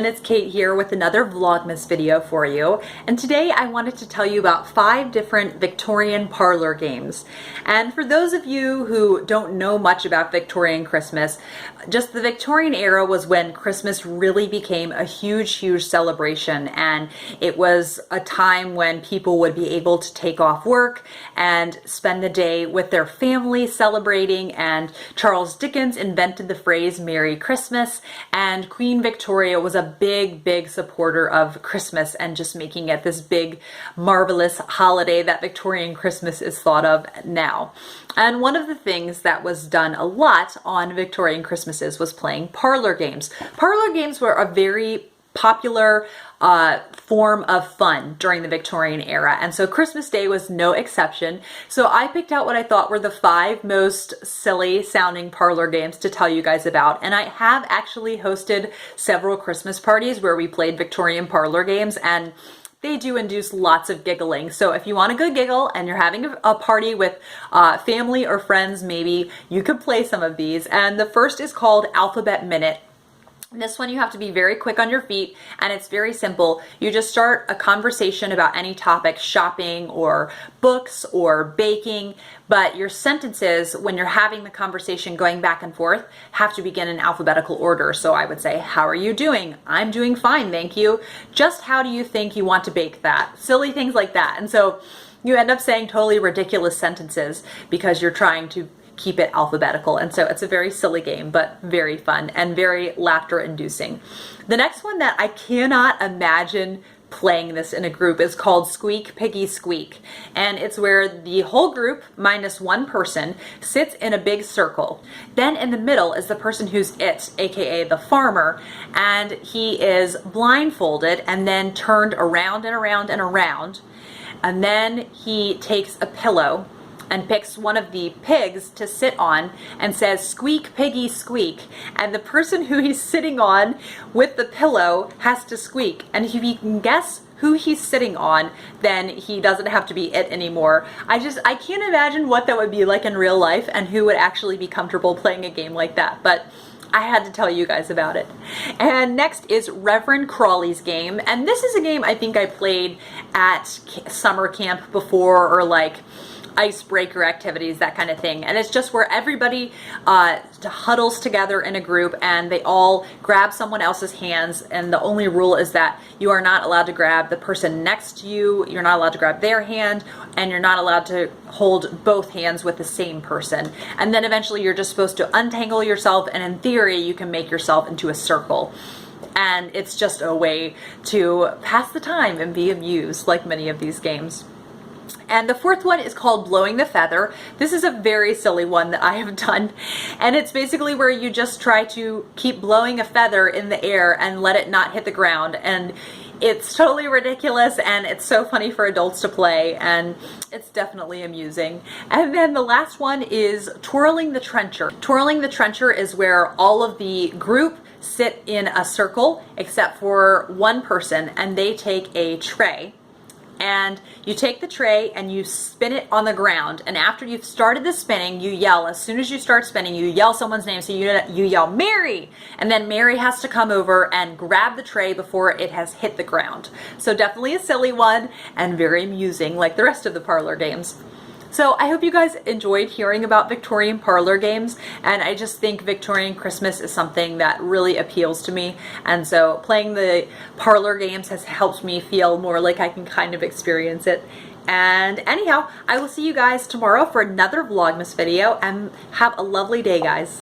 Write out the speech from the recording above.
everyone, it's Kate here with another Vlogmas video for you. And today I wanted to tell you about 5 different Victorian parlor games. And for those of you who don't know much about Victorian Christmas, just the Victorian era was when Christmas really became a huge celebration, and it was a time when people would be able to take off work and spend the day with their family celebrating, and Charles Dickens invented the phrase Merry Christmas, and Queen Victoria was a big supporter of Christmas and just making it this big marvelous holiday that Victorian Christmas is thought of now. And one of the things that was done a lot on Victorian Christmases was playing parlor games. Parlor games were a very popular form of fun during the Victorian era, and so Christmas Day was no exception. So I picked out what I thought were the 5 most silly sounding parlor games to tell you guys about, and I have actually hosted several Christmas parties where we played Victorian parlor games, and they do induce lots of giggling. So if you want a good giggle and you're having a party with family or friends, maybe you could play some of these. And the first is called Alphabet Minute. This one you have to be very quick on your feet, and it's very simple. You just start a conversation about any topic, shopping or books or baking, but your sentences, when you're having the conversation going back and forth, have to begin in alphabetical order. So I would say, how are you doing? I'm doing fine, thank you. Just how do you think you want to bake that? Silly things like that. And so you end up saying totally ridiculous sentences because you're trying to keep it alphabetical, and so it's a very silly game but very fun and very laughter inducing. The next one that I cannot imagine playing this in a group is called Squeak, Piggie, Squeak, and it's where the whole group minus one person sits in a big circle. Then in the middle is the person who's it, aka the farmer, and he is blindfolded and then turned around and around and around, and then he takes a pillow and picks one of the pigs to sit on and says, "Squeak, piggy, squeak." And the person who he's sitting on with the pillow has to squeak. And if you can guess who he's sitting on, then he doesn't have to be it anymore. I can't imagine what that would be like in real life and who would actually be comfortable playing a game like that. But I had to tell you guys about it. And next is Reverend CRAWLEY'S game. And this is a game I think I played at summer camp before, or like icebreaker activities, that kind of thing. And it's just where everybody huddles together in a group and they all grab someone else's hands, and the only rule is that you are not allowed to grab the person next to you, you're not allowed to grab their hand, and you're not allowed to hold both hands with the same person. And then eventually you're just supposed to untangle yourself, and in theory you can make yourself into a circle. And it's just a way to pass the time and be amused, like many of these games. And the fourth one is called Blowing the Feather. This is a very silly one that I have done, and it's basically where you just try to keep blowing a feather in the air and let it not hit the ground, and it's totally ridiculous and it's so funny for adults to play, and it's definitely amusing. And then the last one is Twirling the Trencher. Twirling the Trencher is where all of the group sit in a circle except for one person, and they take a tray. And you take the tray and you spin it on the ground, and after you've started the spinning, you yell. As soon as you start spinning, you yell someone's name. So you yell Mary, and then Mary has to come over and grab the tray before it has hit the ground. So definitely a silly one and very amusing, like the rest of the parlor games. So I hope you guys enjoyed hearing about Victorian parlor games, and I just think Victorian Christmas is something that really appeals to me, and so playing the parlor games has helped me feel more like I can kind of experience it. And anyhow, I will see you guys tomorrow for another Vlogmas video, and have a lovely day, guys.